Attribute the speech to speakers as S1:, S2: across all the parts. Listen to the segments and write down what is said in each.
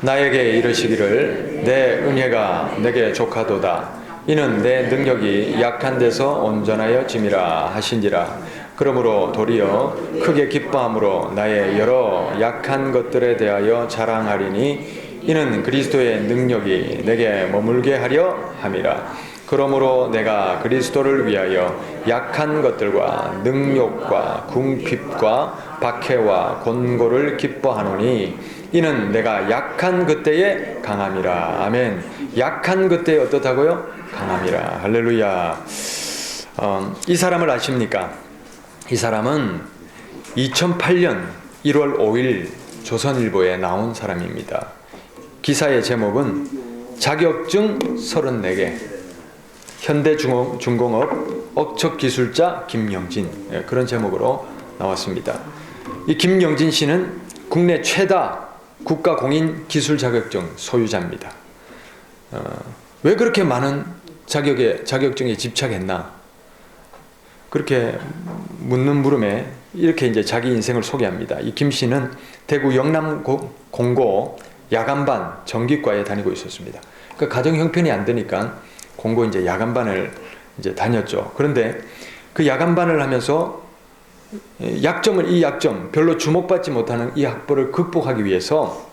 S1: 나에게 이르시기를 내 은혜가 내게 족하도다. 이는 내 능력이 약한 데서 온전하여 짐이라 하신지라. 그러므로 도리어 크게 기뻐함으로 나의 여러 약한 것들에 대하여 자랑하리니 이는 그리스도의 능력이 내게 머물게 하려 함이라. 그러므로 내가 그리스도를 위하여 약한 것들과 능욕과 궁핍과 박해와 곤고를 기뻐하노니 이는 내가 약한 그때에 강함이라. 아멘. 약한 그때에 어떻다고요? 강함이라. 할렐루야. 이 사람을 아십니까? 이 사람은 2008년 1월 5일 조선일보에 나온 사람입니다. 기사의 제목은 자격증 34개 현대중공업 억척기술자 김영진, 그런 제목으로 나왔습니다. 이 김영진 씨는 국내 최다 국가공인 기술 자격증 소유자입니다. 왜 그렇게 많은 자격증에 집착했나? 그렇게 묻는 물음에 이렇게 이제 자기 인생을 소개합니다. 이 김 씨는 대구 영남공고 야간반 전기과에 다니고 있었습니다. 그 가정 형편이 안 되니까 공고 이제 야간반을 이제 다녔죠. 그런데 그 야간반을 하면서 이 약점, 별로 주목받지 못하는 이 학벌을 극복하기 위해서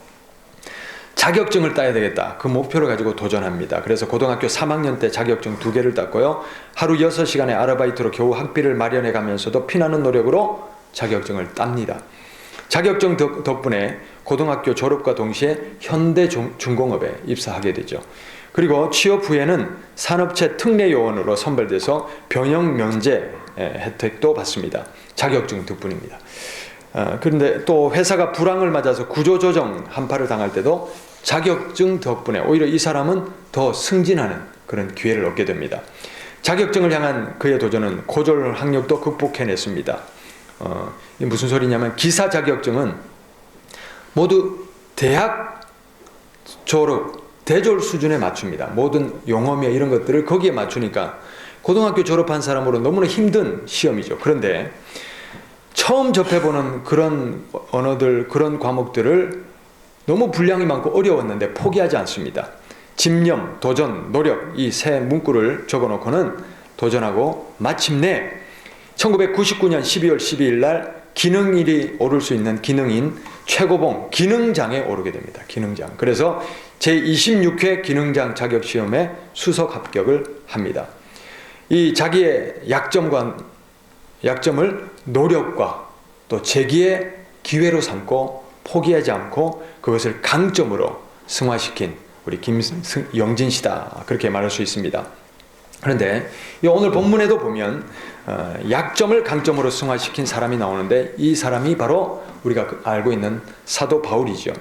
S1: 자격증을 따야 되겠다. 그 목표를 가지고 도전합니다. 그래서 고등학교 3학년 때 자격증 2개를 땄고요. 하루 6시간의 아르바이트로 겨우 학비를 마련해 가면서도 피나는 노력으로 자격증을 땁니다. 자격증 덕분에 고등학교 졸업과 동시에 현대중공업에 입사하게 되죠. 그리고 취업 후에는 산업체 특례요원으로 선발돼서 병역 면제 혜택도 받습니다. 자격증 덕분입니다. 그런데 또 회사가 불황을 맞아서 구조조정 한파를 당할 때도 자격증 덕분에 오히려 이 사람은 더 승진하는 그런 기회를 얻게 됩니다. 자격증을 향한 그의 도전은 고졸 학력도 극복해냈습니다. 이게 무슨 소리냐면 기사 자격증은 모두 대학 졸업, 대졸 수준에 맞춥니다. 모든 용어며 이런 것들을 거기에 맞추니까 고등학교 졸업한 사람으로 너무나 힘든 시험이죠. 그런데 처음 접해보는 그런 언어들, 그런 과목들을 너무 분량이 많고 어려웠는데 포기하지 않습니다. 집념, 도전, 노력 이 세 문구를 적어놓고는 도전하고 마침내 1999년 12월 12일 날 기능일이 오를 수 있는 기능인 최고봉 기능장에 오르게 됩니다. 기능장. 그래서 제26회 기능장 자격시험에 수석 합격을 합니다. 이 자기의 약점을 노력과 또 재기의 기회로 삼고 포기하지 않고 그것을 강점으로 승화시킨 우리 김영진 씨다. 그렇게 말할 수 있습니다. 그런데 오늘 본문에도 보면 약점을 강점으로 승화시킨 사람이 나오는데 이 사람이 바로 우리가 알고 있는 사도 바울이죠.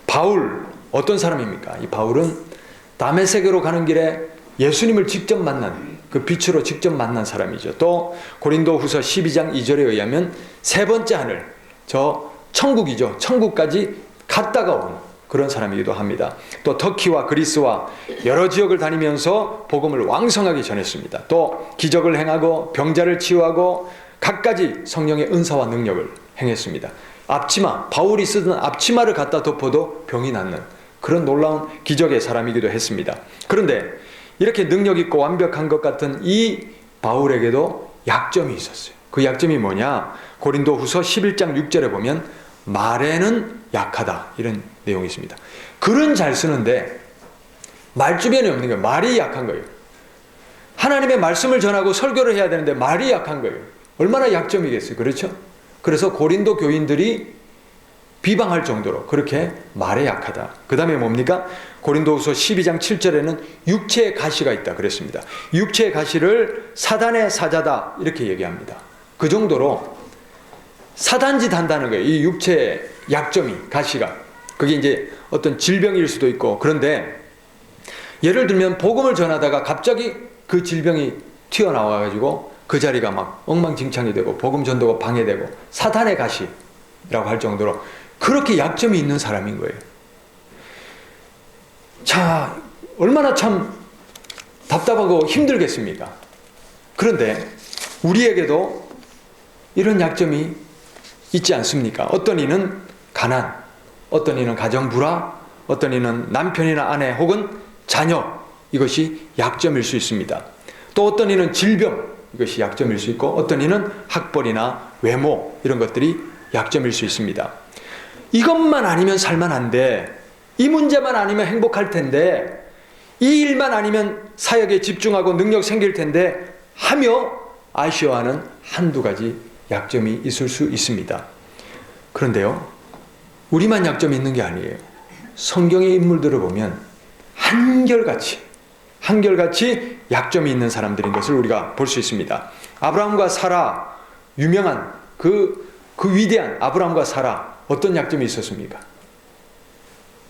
S1: 바울 어떤 사람입니까? 이 바울은 다메섹으로 가는 길에 예수님을 직접 만난 그 빛으로 직접 만난 사람이죠. 또 고린도후서 12장 2절에 의하면 세 번째 하늘, 저 천국이죠. 천국까지 갔다가 온 그런 사람이기도 합니다. 또 터키와 그리스와 여러 지역을 다니면서 복음을 왕성하게 전했습니다. 또 기적을 행하고 병자를 치유하고 갖가지 성령의 은사와 능력을 행했습니다. 앞치마, 바울이 쓰던 앞치마를 갖다 덮어도 병이 낫는 그런 놀라운 기적의 사람이기도 했습니다. 그런데 이렇게 능력 있고 완벽한 것 같은 이 바울에게도 약점이 있었어요. 그 약점이 뭐냐? 고린도후서 11장 6절에 보면 말에는 약하다 이런 내용이 있습니다. 글은 잘 쓰는데 말주변이 없는 거예요. 말이 약한 거예요. 하나님의 말씀을 전하고 설교를 해야 되는데 말이 약한 거예요. 얼마나 약점이겠어요. 그렇죠? 그래서 고린도 교인들이 비방할 정도로 그렇게 말에 약하다. 그 다음에 뭡니까? 고린도후서 12장 7절에는 육체의 가시가 있다 그랬습니다. 육체의 가시를 사단의 사자다 이렇게 얘기합니다. 그 정도로 사단짓 한다는 거예요. 이 육체의 약점이, 가시가. 그게 이제 어떤 질병일 수도 있고. 그런데 예를 들면 복음을 전하다가 갑자기 그 질병이 튀어나와가지고 그 자리가 막 엉망진창이 되고 복음 전도가 방해되고 사탄의 가시라고 할 정도로 그렇게 약점이 있는 사람인 거예요. 자, 얼마나 참 답답하고 힘들겠습니까? 그런데 우리에게도 이런 약점이 있지 않습니까? 어떤 이는 가난, 어떤 이는 가정 불화, 어떤 이는 남편이나 아내 혹은 자녀, 이것이 약점일 수 있습니다. 또 어떤 이는 질병, 이것이 약점일 수 있고, 어떤 이는 학벌이나 외모, 이런 것들이 약점일 수 있습니다. 이것만 아니면 살만한데, 이 문제만 아니면 행복할 텐데, 이 일만 아니면 사역에 집중하고 능력 생길 텐데 하며 아쉬워하는 한두 가지 약점이 있을 수 있습니다. 그런데요, 우리만 약점이 있는 게 아니에요. 성경의 인물들을 보면 한결같이 약점이 있는 사람들인 것을 우리가 볼 수 있습니다. 아브라함과 사라, 유명한 그 위대한 아브라함과 사라, 어떤 약점이 있었습니까?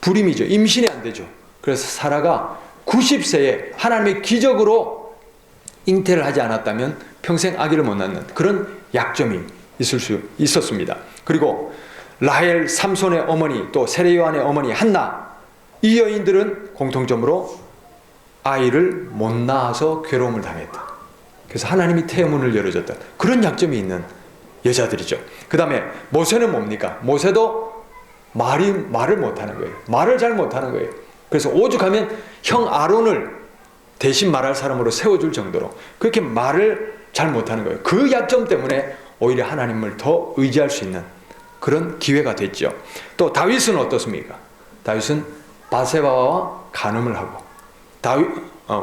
S1: 불임이죠. 임신이 안 되죠. 그래서 사라가 90세에 하나님의 기적으로 잉태를 하지 않았다면 평생 아기를 못 낳는 그런 약점이 있을 수 있었습니다. 그리고 라헬, 삼손의 어머니, 또 세례요한의 어머니 한나, 이 여인들은 공통점으로 아이를 못 낳아서 괴로움을 당했다. 그래서 하나님이 태문을 열어줬다. 그런 약점이 있는 여자들이죠. 그 다음에 모세는 뭡니까? 모세도 말을 못하는 거예요. 말을 잘 못하는 거예요. 그래서 오죽하면 형 아론을 대신 말할 사람으로 세워줄 정도로 그렇게 말을 잘 못하는 거예요. 그 약점 때문에 오히려 하나님을 더 의지할 수 있는 그런 기회가 됐죠. 또 다윗은 어떻습니까? 다윗은 바세바와 간음을 하고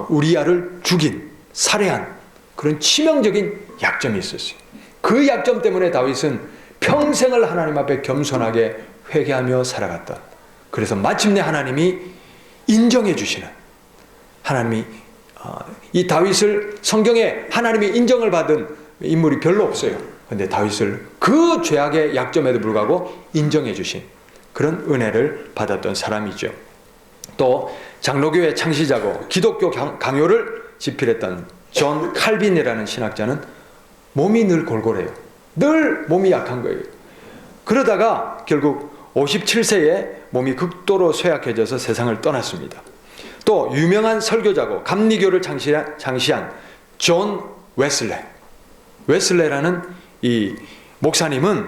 S1: 우리아를 죽인, 살해한 그런 치명적인 약점이 있었어요. 그 약점 때문에 다윗은 평생을 하나님 앞에 겸손하게 회개하며 살아갔다. 그래서 마침내 하나님이 인정해 주시는, 하나님이 이 다윗을 성경에 하나님이 인정을 받은 인물이 별로 없어요. 그런데 다윗을 그 죄악의 약점에도 불구하고 인정해 주신 그런 은혜를 받았던 사람이죠. 또 장로교회 창시자고 기독교 강요를 집필했던 존 칼빈이라는 신학자는 몸이 늘 골골해요. 늘 몸이 약한 거예요. 그러다가 결국 57세에 몸이 극도로 쇠약해져서 세상을 떠났습니다. 또 유명한 설교자고 감리교를 창시한 존 웨슬레라는 이 목사님은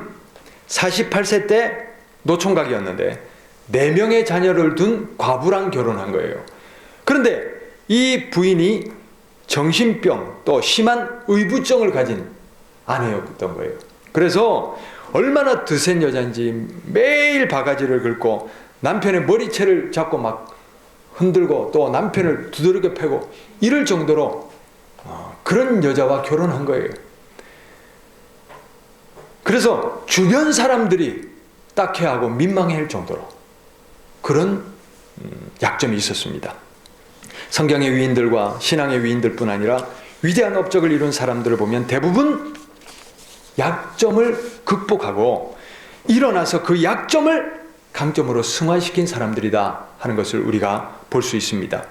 S1: 48세 때 노총각이었는데 4명의 자녀를 둔 과부랑 결혼한 거예요. 그런데 이 부인이 정신병 또 심한 의부증을 가진 아내였던 거예요. 그래서 얼마나 드센 여자인지 매일 바가지를 긁고 남편의 머리채를 잡고 막 흔들고 또 남편을 두드러겨 패고 이럴 정도로 그런 여자와 결혼한 거예요. 그래서 주변 사람들이 딱해하고 민망해할 정도로 그런 약점이 있었습니다. 성경의 위인들과 신앙의 위인들뿐 아니라 위대한 업적을 이룬 사람들을 보면 대부분 약점을 극복하고 일어나서 그 약점을 강점으로 승화시킨 사람들이다 하는 것을 우리가 볼 수 있습니다.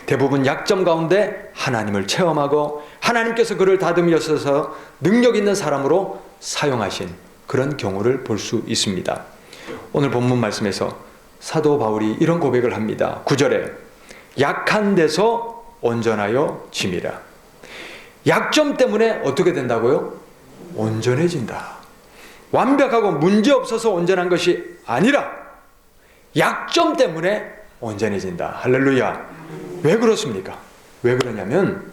S1: 대부분 약점 가운데 하나님을 체험하고 하나님께서 그를 다듬으셔서 능력 있는 사람으로 사용하신 그런 경우를 볼 수 있습니다. 오늘 본문 말씀에서 사도 바울이 이런 고백을 합니다. 9절에 약한 데서 온전하여 짐이라. 약점 때문에 어떻게 된다고요? 온전해진다. 완벽하고 문제없어서 온전한 것이 아니라 약점 때문에 온전해진다. 할렐루야. 왜 그렇습니까? 왜 그러냐면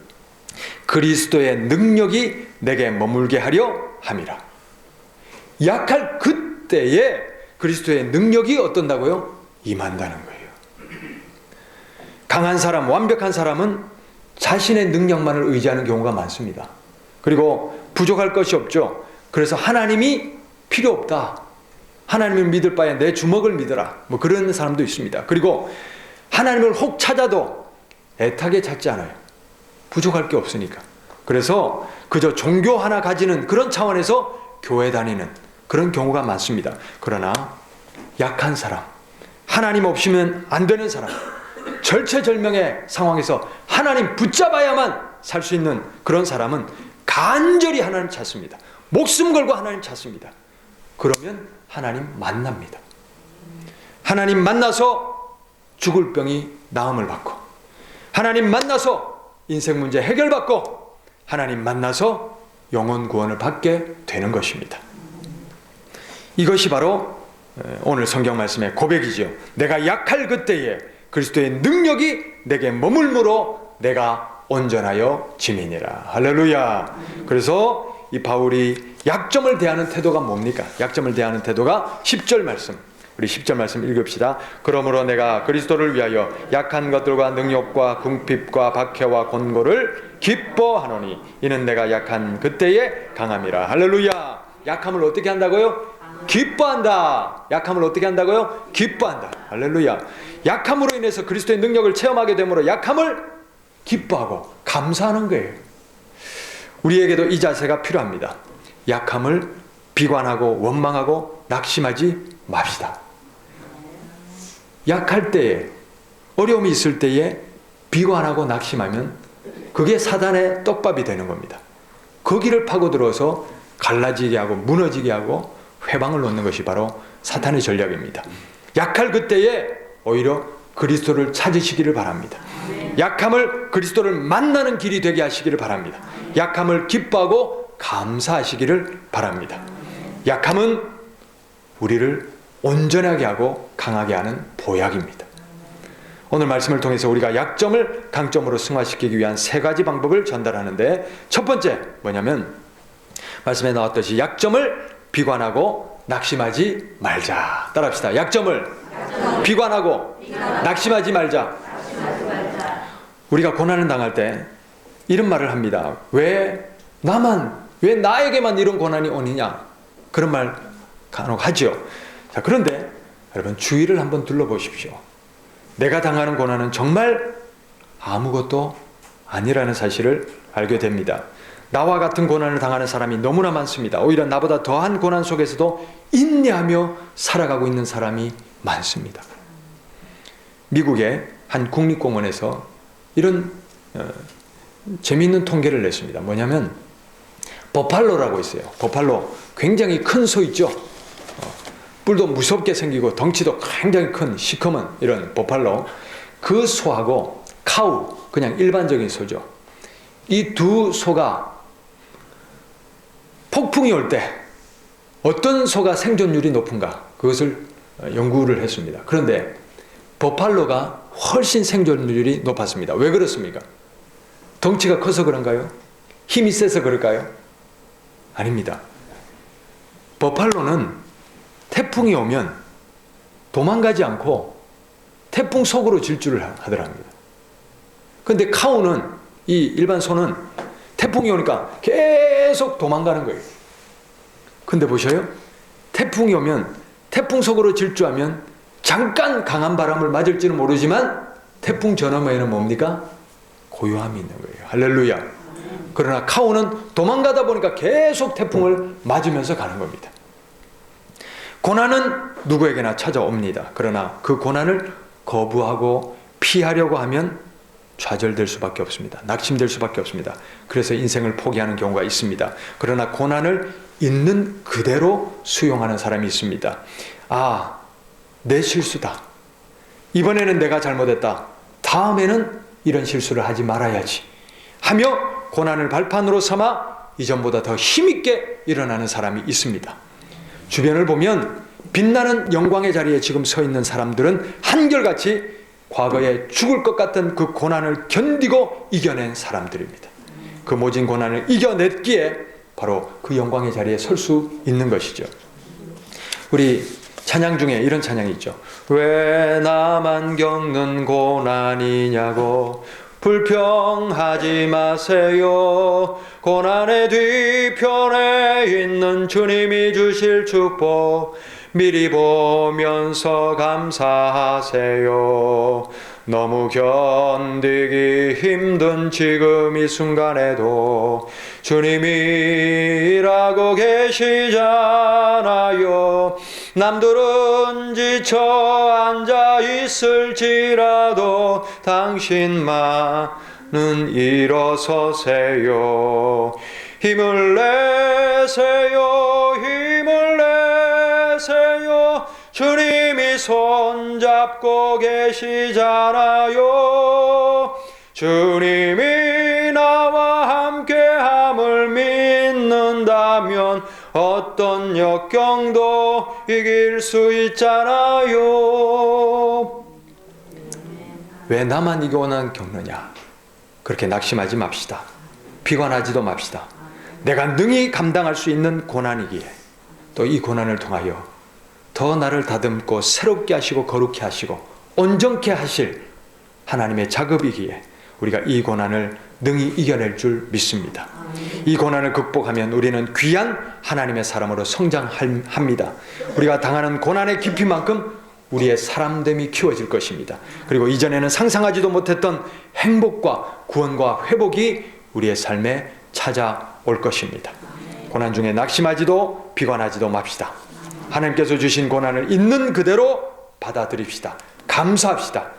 S1: 그리스도의 능력이 내게 머물게 하려 함이라. 약할 그때에 그리스도의 능력이 어떤다고요? 임한다는 거예요. 강한 사람, 완벽한 사람은 자신의 능력만을 의지하는 경우가 많습니다. 그리고 부족할 것이 없죠. 그래서 하나님이 필요 없다. 하나님을 믿을 바에 내 주먹을 믿어라. 뭐 그런 사람도 있습니다. 그리고 하나님을 혹 찾아도 애타게 찾지 않아요. 부족할 게 없으니까. 그래서 그저 종교 하나 가지는 그런 차원에서 교회 다니는 그런 경우가 많습니다. 그러나 약한 사람, 하나님 없이면 안 되는 사람, 절체절명의 상황에서 하나님 붙잡아야만 살 수 있는 그런 사람은 간절히 하나님 찾습니다. 목숨 걸고 하나님 찾습니다. 그러면 하나님 만납니다. 하나님 만나서 죽을 병이 나음을 받고, 하나님 만나서 인생 문제 해결받고, 하나님 만나서 영혼 구원을 받게 되는 것입니다. 이것이 바로 오늘 성경 말씀의 고백이죠. 내가 약할 그때에 그리스도의 능력이 내게 머물므로 내가 온전하여 지니니라. 할렐루야. 그래서 이 바울이 약점을 대하는 태도가 뭡니까? 약점을 대하는 태도가 10절 말씀. 우리 10절 말씀 읽읍시다. 그러므로 내가 그리스도를 위하여 약한 것들과 능력과 궁핍과 박해와 곤고를 기뻐하노니 이는 내가 약한 그때에 강함이라. 할렐루야. 약함을 어떻게 한다고요? 기뻐한다. 약함을 어떻게 한다고요? 기뻐한다. 할렐루야. 약함으로 인해서 그리스도의 능력을 체험하게 되므로 약함을 기뻐하고 감사하는 거예요. 우리에게도 이 자세가 필요합니다. 약함을 비관하고 원망하고 낙심하지 맙시다. 약할 때에, 어려움이 있을 때에 비관하고 낙심하면 그게 사단의 떡밥이 되는 겁니다. 거기를 파고들어서 갈라지게 하고 무너지게 하고 회방을 놓는 것이 바로 사탄의 전략입니다. 약할 그때에 오히려 그리스도를 찾으시기를 바랍니다. 약함을 그리스도를 만나는 길이 되게 하시기를 바랍니다. 약함을 기뻐하고 감사하시기를 바랍니다. 약함은 우리를 온전하게 하고 강하게 하는 보약입니다. 오늘 말씀을 통해서 우리가 약점을 강점으로 승화시키기 위한 세 가지 방법을 전달하는데, 첫 번째 뭐냐면 말씀에 나왔듯이 약점을 비관하고 낙심하지 말자. 따라합시다. 약점을 비관하고 낙심하지 말자. 우리가 고난을 당할 때 이런 말을 합니다. 왜 나에게만 이런 고난이 오느냐, 그런 말 간혹 하죠. 자, 그런데 여러분 주위를 한번 둘러보십시오. 내가 당하는 고난은 정말 아무것도 아니라는 사실을 알게 됩니다. 나와 같은 고난을 당하는 사람이 너무나 많습니다. 오히려 나보다 더한 고난 속에서도 인내하며 살아가고 있는 사람이 많습니다. 미국의 한 국립공원에서 이런 재미있는 통계를 냈습니다. 뭐냐면 버팔로라고 있어요. 버팔로, 굉장히 큰 소 있죠. 뿔도 무섭게 생기고 덩치도 굉장히 큰 시커먼 이런 버팔로, 그 소하고 카우, 그냥 일반적인 소죠. 이 두 소가 폭풍이 올 때 어떤 소가 생존율이 높은가, 그것을 연구를 했습니다. 그런데 버팔로가 훨씬 생존율이 높았습니다. 왜 그렇습니까? 덩치가 커서 그런가요? 힘이 세서 그럴까요? 아닙니다. 버팔로는 태풍이 오면 도망가지 않고 태풍 속으로 질주를 하더랍니다. 그런데 카우는, 이 일반 소는 태풍이 오니까 계속 도망가는 거예요. 근데 보셔요. 태풍이 오면, 태풍 속으로 질주하면 잠깐 강한 바람을 맞을지는 모르지만 태풍 전후에는 뭡니까? 고요함이 있는 거예요. 할렐루야. 그러나 카우는 도망가다 보니까 계속 태풍을 맞으면서 가는 겁니다. 고난은 누구에게나 찾아옵니다. 그러나 그 고난을 거부하고 피하려고 하면 좌절될 수밖에 없습니다. 낙심될 수밖에 없습니다. 그래서 인생을 포기하는 경우가 있습니다. 그러나 고난을 있는 그대로 수용하는 사람이 있습니다. 아, 내 실수다. 이번에는 내가 잘못했다. 다음에는 이런 실수를 하지 말아야지 하며 고난을 발판으로 삼아 이전보다 더 힘있게 일어나는 사람이 있습니다. 주변을 보면 빛나는 영광의 자리에 지금 서 있는 사람들은 한결같이 과거에 죽을 것 같은 그 고난을 견디고 이겨낸 사람들입니다. 그 모진 고난을 이겨냈기에 바로 그 영광의 자리에 설 수 있는 것이죠. 우리 찬양 중에 이런 찬양이 있죠. 왜 나만 겪는 고난이냐고 불평하지 마세요. 고난의 뒤편에 있는 주님이 주실 축복 미리 보면서 감사하세요. 너무 견디기 힘든 지금 이 순간에도 주님이 일하고 계시잖아요. 남들은 지쳐 앉아 있을지라도 당신만은 일어서세요. 힘을 내세요. 힘을 내세요. 주님이 손잡고 계시잖아요. 주님이 나와 함께함을 믿는다면 어떤 역경도 이길 수 있잖아요. 왜 나만 이 고난 겪느냐? 그렇게 낙심하지 맙시다. 비관하지도 맙시다. 내가 능히 감당할 수 있는 고난이기에 또 이 고난을 통하여 더 나를 다듬고 새롭게 하시고 거룩히 하시고 온전케 하실 하나님의 작업이기에 우리가 이 고난을 능히 이겨낼 줄 믿습니다. 이 고난을 극복하면 우리는 귀한 하나님의 사람으로 성장합니다. 우리가 당하는 고난의 깊이만큼 우리의 사람됨이 키워질 것입니다. 그리고 이전에는 상상하지도 못했던 행복과 구원과 회복이 우리의 삶에 찾아올 것입니다. 고난 중에 낙심하지도 비관하지도 맙시다. 하나님께서 주신 고난을 있는 그대로 받아들입시다. 감사합시다.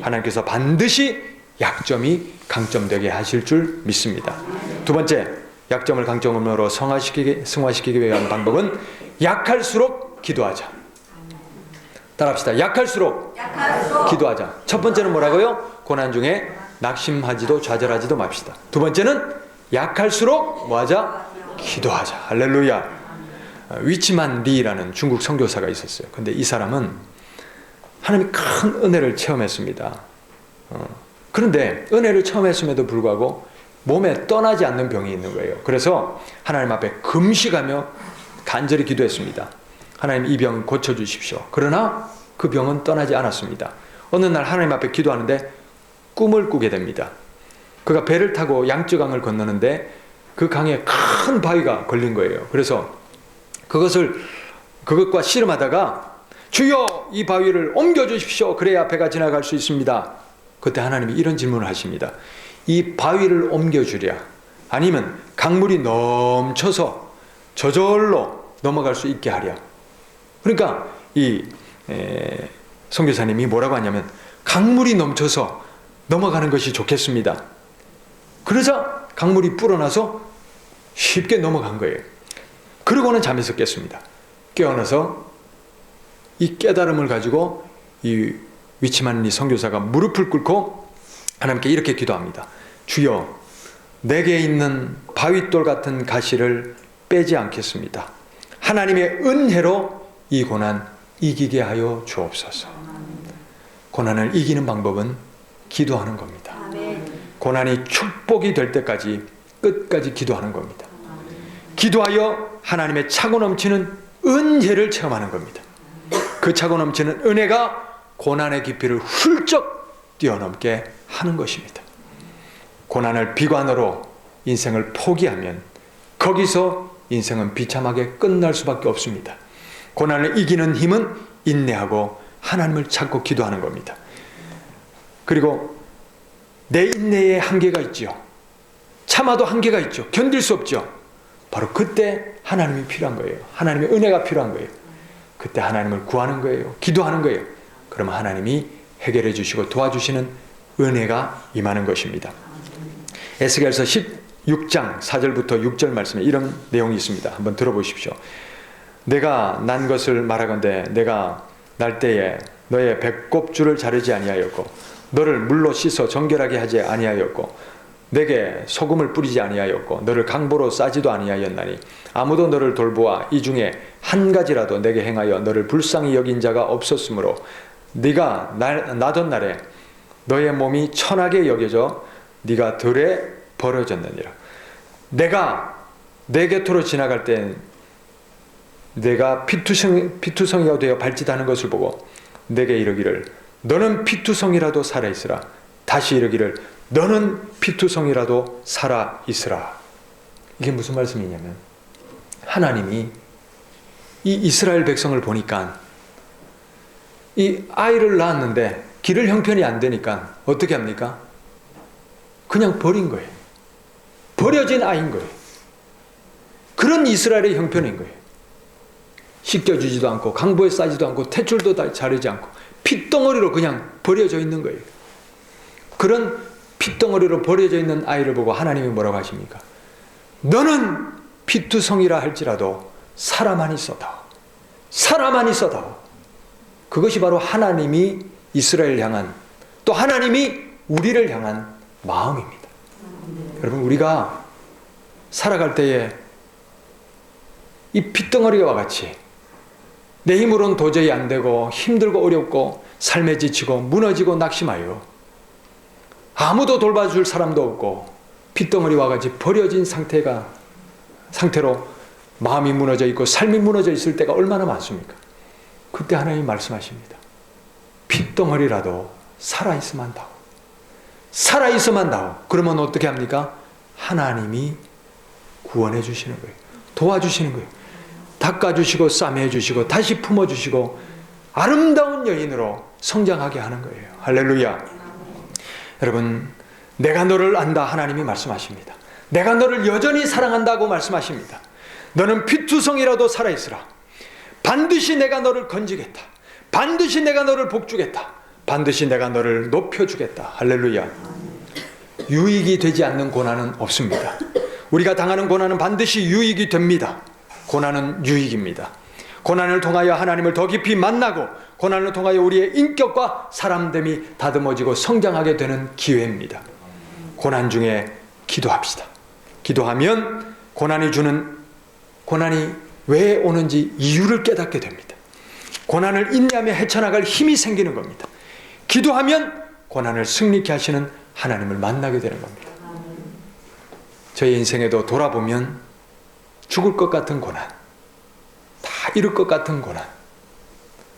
S1: 하나님께서 반드시 약점이 강점되게 하실 줄 믿습니다. 두 번째, 약점을 강점으로 승화시키기 위한 방법은 약할수록 기도하자. 따라합시다. 약할수록 기도하자. 첫 번째는 뭐라고요? 고난 중에 낙심하지도 좌절하지도 맙시다. 두 번째는 약할수록 뭐하자? 기도하자. 할렐루야. 위치만 리라는 중국 선교사가 있었어요. 근데 이 사람은 하나님이 큰 은혜를 체험했습니다. 그런데 은혜를 체험했음에도 불구하고 몸에 떠나지 않는 병이 있는 거예요. 그래서 하나님 앞에 금식하며 간절히 기도했습니다. 하나님, 이 병 고쳐주십시오. 그러나 그 병은 떠나지 않았습니다. 어느 날 하나님 앞에 기도하는데 꿈을 꾸게 됩니다. 그가 배를 타고 양쯔강을 건너는데 그 강에 큰 바위가 걸린 거예요. 그래서 그것과 씨름하다가 주여, 이 바위를 옮겨주십시오. 그래야 배가 지나갈 수 있습니다. 그때 하나님이 이런 질문을 하십니다. 이 바위를 옮겨주랴? 아니면 강물이 넘쳐서 저절로 넘어갈 수 있게 하랴? 그러니까 이 선교사님이 뭐라고 하냐면 강물이 넘쳐서 넘어가는 것이 좋겠습니다. 그러자 강물이 불어나서 쉽게 넘어간 거예요. 그러고는 잠에서 깼습니다. 깨어나서 이 깨달음을 가지고 이 위치만 리 선교사가 무릎을 꿇고 하나님께 이렇게 기도합니다. 주여, 내게 있는 바윗돌 같은 가시를 빼지 않겠습니다. 하나님의 은혜로 이 고난 이기게 하여 주옵소서. 고난을 이기는 방법은 기도하는 겁니다. 고난이 축복이 될 때까지 끝까지 기도하는 겁니다. 기도하여 하나님의 차고 넘치는 은혜를 체험하는 겁니다. 그 차고 넘치는 은혜가 고난의 깊이를 훌쩍 뛰어넘게 하는 것입니다. 고난을 비관으로 인생을 포기하면 거기서 인생은 비참하게 끝날 수밖에 없습니다. 고난을 이기는 힘은 인내하고 하나님을 찾고 기도하는 겁니다. 그리고 내 인내에 한계가 있죠. 참아도 한계가 있죠. 견딜 수 없죠. 바로 그때 하나님이 필요한 거예요. 하나님의 은혜가 필요한 거예요. 그때 하나님을 구하는 거예요. 기도하는 거예요. 그러면 하나님이 해결해 주시고 도와주시는 은혜가 임하는 것입니다. 에스겔서 16장 4절부터 6절 말씀에 이런 내용이 있습니다. 한번 들어보십시오. 내가 난 것을 말하건대 내가 날 때에 너의 배꼽줄을 자르지 아니하였고 너를 물로 씻어 정결하게 하지 아니하였고 내게 소금을 뿌리지 아니하였고 너를 강보로 싸지도 아니하였나니 아무도 너를 돌보아 이 중에 한 가지라도 내게 행하여 너를 불쌍히 여긴 자가 없었으므로 네가 나던 날에 너의 몸이 천하게 여겨져 네가 들에 버려졌느니라. 내가 내 곁으로 지나갈 땐 내가 피투성이가 되어 발짓하는 것을 보고 내게 이르기를 너는 피투성이라도 살아있으라. 다시 이르기를 너는 피투성이라도 살아있으라. 이게 무슨 말씀이냐면 하나님이 이 이스라엘 백성을 보니까 이 아이를 낳았는데 기를 형편이 안 되니까 어떻게 합니까? 그냥 버린 거예요. 버려진 아이인 거예요. 그런 이스라엘의 형편인 거예요. 씻겨주지도 않고 강보에 싸지도 않고 탯줄도 자르지 않고 핏덩어리로 그냥 버려져 있는 거예요. 그런 핏덩어리로 버려져 있는 아이를 보고 하나님이 뭐라고 하십니까? 너는 피투성이라 할지라도 살아만 있어다. 살아만 있어다. 그것이 바로 하나님이 이스라엘 향한 또 하나님이 우리를 향한 마음입니다. 여러분, 우리가 살아갈 때에 이 핏덩어리와 같이 내 힘으로는 도저히 안 되고 힘들고 어렵고 삶에 지치고 무너지고 낙심하여 아무도 돌봐줄 사람도 없고 핏덩어리와 같이 버려진 상태로 마음이 무너져 있고 삶이 무너져 있을 때가 얼마나 많습니까? 그때 하나님이 말씀하십니다. 핏덩어리라도 살아있으면 한다고. 살아있으면 한다고. 그러면 어떻게 합니까? 하나님이 구원해 주시는 거예요. 도와주시는 거예요. 닦아주시고 싸매주시고 다시 품어주시고 아름다운 여인으로 성장하게 하는 거예요. 할렐루야. 여러분, 내가 너를 안다 하나님이 말씀하십니다. 내가 너를 여전히 사랑한다고 말씀하십니다. 너는 피투성이라도 살아있으라. 반드시 내가 너를 건지겠다. 반드시 내가 너를 복주겠다. 반드시 내가 너를 높여주겠다. 할렐루야. 유익이 되지 않는 고난은 없습니다. 우리가 당하는 고난은 반드시 유익이 됩니다. 고난은 유익입니다. 고난을 통하여 하나님을 더 깊이 만나고 고난을 통하여 우리의 인격과 사람됨이 다듬어지고 성장하게 되는 기회입니다. 고난 중에 기도합시다. 기도하면 고난이 왜 오는지 이유를 깨닫게 됩니다. 고난을 인내하며 헤쳐나갈 힘이 생기는 겁니다. 기도하면 고난을 승리케 하시는 하나님을 만나게 되는 겁니다. 저의 인생에도 돌아보면 죽을 것 같은 고난, 다 잃을 것 같은 고난,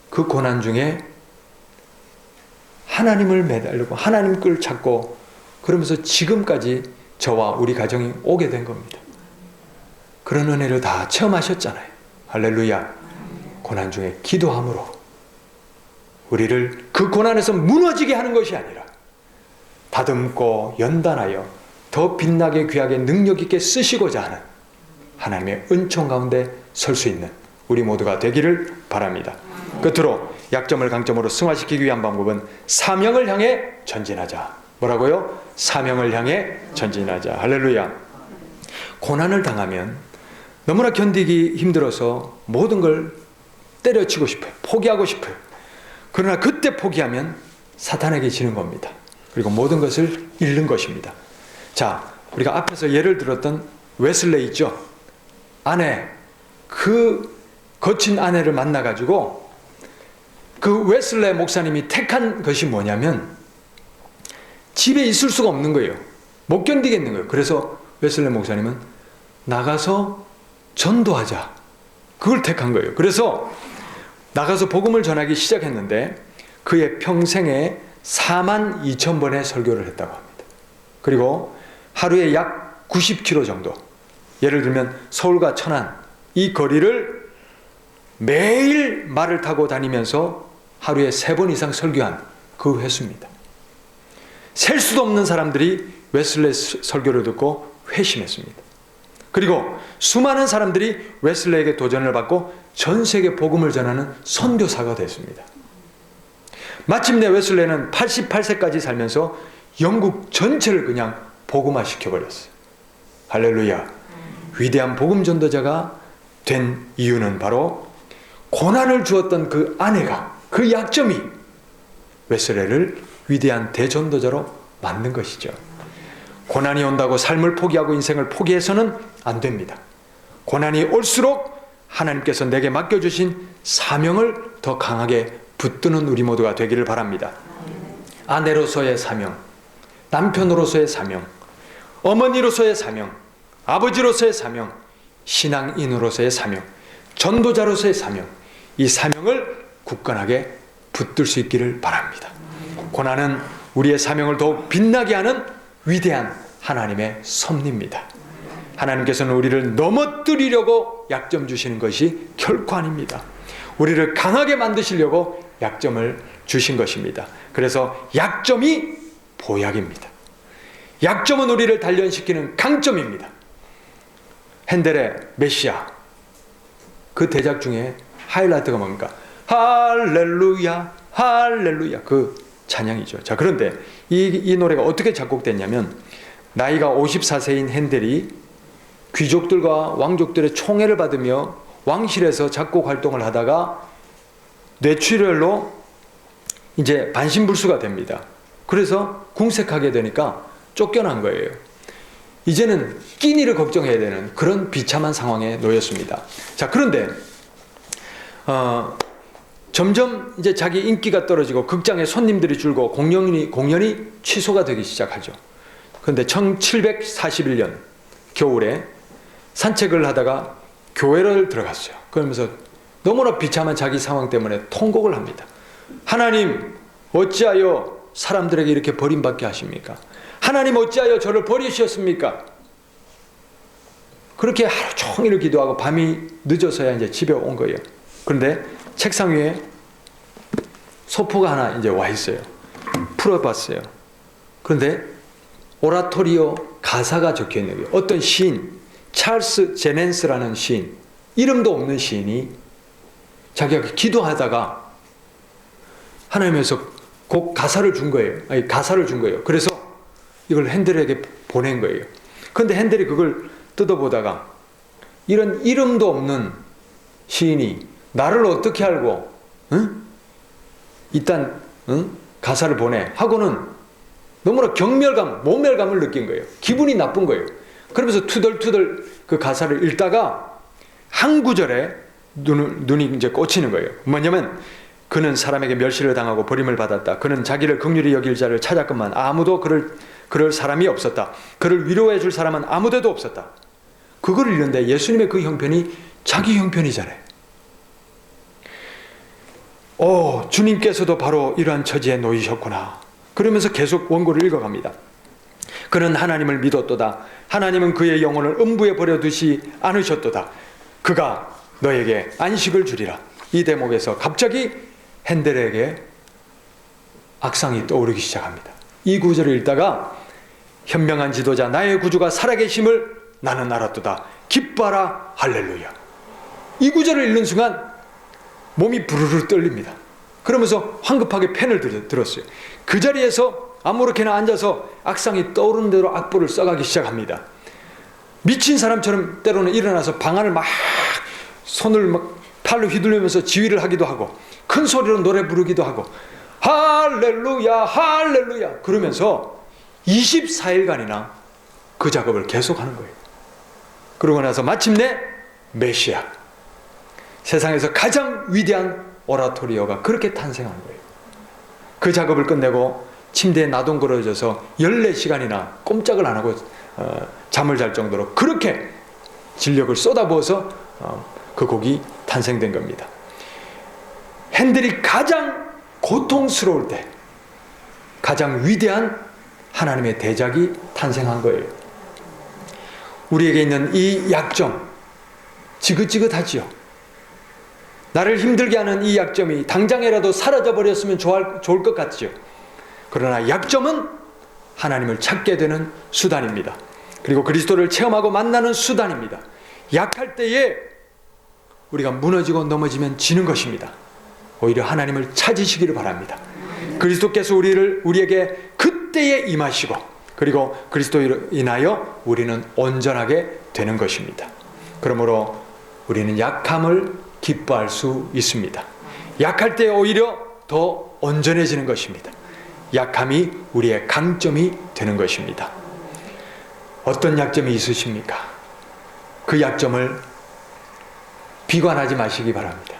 S1: 그 고난 중에 하나님을 매달리고 하나님 걸 찾고 그러면서 지금까지 저와 우리 가정이 오게 된 겁니다. 그런 은혜를 다 체험하셨잖아요. 할렐루야. 고난 중에 기도함으로 우리를 그 고난에서 무너지게 하는 것이 아니라 다듬고 연단하여 더 빛나게 귀하게 능력 있게 쓰시고자 하는 하나님의 은총 가운데 설 수 있는 우리 모두가 되기를 바랍니다. 끝으로 약점을 강점으로 승화시키기 위한 방법은 사명을 향해 전진하자. 뭐라고요? 사명을 향해 전진하자. 할렐루야. 고난을 당하면 너무나 견디기 힘들어서 모든 걸 때려치고 싶어요. 포기하고 싶어요. 그러나 그때 포기하면 사탄에게 지는 겁니다. 그리고 모든 것을 잃는 것입니다. 자, 우리가 앞에서 예를 들었던 웨슬레이 있죠? 아내, 그 거친 아내를 만나가지고 그 웨슬레 목사님이 택한 것이 뭐냐면 집에 있을 수가 없는 거예요. 못 견디겠는 거예요. 그래서 웨슬레 목사님은 나가서 전도하자. 그걸 택한 거예요. 그래서 나가서 복음을 전하기 시작했는데 그의 평생에 42,000번의 설교를 했다고 합니다. 그리고 하루에 약 90km 정도, 예를 들면 서울과 천안 이 거리를 매일 말을 타고 다니면서 하루에 3번 이상 설교한 그 횟수입니다. 셀 수도 없는 사람들이 웨슬레 설교를 듣고 회심했습니다. 그리고 수많은 사람들이 웨슬레에게 도전을 받고 전 세계 복음을 전하는 선교사가 됐습니다. 마침내 웨슬레는 88세까지 살면서 영국 전체를 그냥 복음화시켜버렸어요. 할렐루야. 위대한 복음 전도자가 된 이유는 바로 고난을 주었던 그 아내가, 그 약점이 웨슬레를 위대한 대전도자로 만든 것이죠. 고난이 온다고 삶을 포기하고 인생을 포기해서는 안 됩니다. 고난이 올수록 하나님께서 내게 맡겨주신 사명을 더 강하게 붙드는 우리 모두가 되기를 바랍니다. 아내로서의 사명, 남편으로서의 사명, 어머니로서의 사명, 아버지로서의 사명, 신앙인으로서의 사명, 전도자로서의 사명, 이 사명을 굳건하게 붙들 수 있기를 바랍니다. 고난은 우리의 사명을 더욱 빛나게 하는 위대한 하나님의 섭리입니다. 하나님께서는 우리를 넘어뜨리려고 약점 주시는 것이 결코 아닙니다. 우리를 강하게 만드시려고 약점을 주신 것입니다. 그래서 약점이 보약입니다. 약점은 우리를 단련시키는 강점입니다. 핸델의 메시아, 그 대작 중에 하이라이트가 뭡니까? 할렐루야, 할렐루야, 그 찬양이죠. 자, 그런데 이 노래가 어떻게 작곡됐냐면 나이가 54세인 핸델이 귀족들과 왕족들의 총애를 받으며 왕실에서 작곡 활동을 하다가 뇌출혈로 이제 반신불수가 됩니다. 그래서 궁색하게 되니까 쫓겨난 거예요. 이제는 끼니를 걱정해야 되는 그런 비참한 상황에 놓였습니다. 자, 그런데 점점 이제 자기 인기가 떨어지고 극장에 손님들이 줄고 공연이 취소가 되기 시작하죠. 그런데 1741년 겨울에 산책을 하다가 교회를 들어갔어요. 그러면서 너무나 비참한 자기 상황 때문에 통곡을 합니다. 하나님, 어찌하여 사람들에게 이렇게 버림받게 하십니까? 하나님, 어찌하여 저를 버리셨습니까? 그렇게 하루 종일 기도하고 밤이 늦어서야 이제 집에 온 거예요. 그런데 책상 위에 소포가 하나 이제 와 있어요. 풀어봤어요. 그런데 오라토리오 가사가 적혀 있는 거예요. 어떤 시인, 찰스 제넨스라는 시인, 이름도 없는 시인이 자기가 기도하다가 하나님에서 곡 가사를 준 거예요. 아니, 가사를 준 거예요. 그래서 이걸 핸델에게 보낸 거예요. 그런데 핸델이 그걸 뜯어보다가 이런 이름도 없는 시인이 나를 어떻게 알고, 응? 일단, 응? 가사를 보내 하고는 너무나 모멸감을 느낀 거예요. 기분이 나쁜 거예요. 그러면서 투덜투덜 그 가사를 읽다가 한 구절에 눈이 이제 꽂히는 거예요. 뭐냐면, 그는 사람에게 멸시를 당하고 버림을 받았다. 그는 자기를 긍휼히 여길 자를 찾았건만 아무도 그럴 사람이 없었다. 그를 위로해 줄 사람은 아무데도 없었다. 그걸 읽는데 예수님의 그 형편이 자기 형편이잖아요. 주님께서도 바로 이러한 처지에 놓이셨구나. 그러면서 계속 원고를 읽어갑니다. 그는 하나님을 믿었도다. 하나님은 그의 영혼을 음부에 버려두지 않으셨도다. 그가 너에게 안식을 주리라. 이 대목에서 갑자기 핸델에게 악상이 떠오르기 시작합니다. 이 구절을 읽다가 현명한 지도자 나의 구주가 살아계심을 나는 알았도다. 기뻐하라 할렐루야. 이 구절을 읽는 순간 몸이 부르르 떨립니다. 그러면서 황급하게 펜을 들었어요. 그 자리에서 아무렇게나 앉아서 악상이 떠오르는 대로 악보를 써가기 시작합니다. 미친 사람처럼 때로는 일어나서 방 안을 막 손을 막 팔로 휘둘리면서 지휘를 하기도 하고 큰 소리로 노래 부르기도 하고 할렐루야 할렐루야 그러면서 24일간이나 그 작업을 계속하는 거예요. 그러고 나서 마침내 메시아, 세상에서 가장 위대한 오라토리오가 그렇게 탄생한 거예요. 그 작업을 끝내고 침대에 나동거려져서 14시간이나 꼼짝을 안 하고 잠을 잘 정도로 그렇게 진력을 쏟아부어서 그 곡이 탄생된 겁니다. 핸델이 가장 고통스러울 때 가장 위대한 하나님의 대작이 탄생한 거예요. 우리에게 있는 이 약점, 지긋지긋하지요. 나를 힘들게 하는 이 약점이 당장이라도 사라져버렸으면 좋을 것 같지요. 그러나 약점은 하나님을 찾게 되는 수단입니다. 그리고 그리스도를 체험하고 만나는 수단입니다. 약할 때에 우리가 무너지고 넘어지면 지는 것입니다. 오히려 하나님을 찾으시기를 바랍니다. 그리스도께서 우리에게 그때에 임하시고 그리고 그리스도로 인하여 우리는 온전하게 되는 것입니다. 그러므로 우리는 약함을 기뻐할 수 있습니다. 약할 때 오히려 더 온전해지는 것입니다. 약함이 우리의 강점이 되는 것입니다. 어떤 약점이 있으십니까? 그 약점을 비관하지 마시기 바랍니다.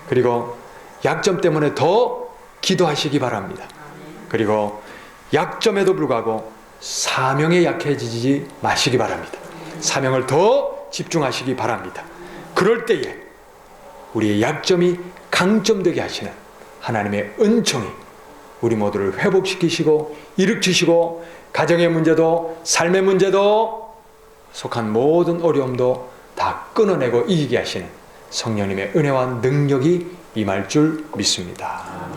S1: 그리고 약점 때문에 더 기도하시기 바랍니다. 그리고 약점에도 불구하고 사명에 약해지지 마시기 바랍니다. 사명을 더 집중하시기 바랍니다. 그럴 때에 우리의 약점이 강점되게 하시는 하나님의 은총이 우리 모두를 회복시키시고 일으키시고 가정의 문제도 삶의 문제도 속한 모든 어려움도 다 끊어내고 이기게 하시는 성령님의 은혜와 능력이 임할 줄 믿습니다.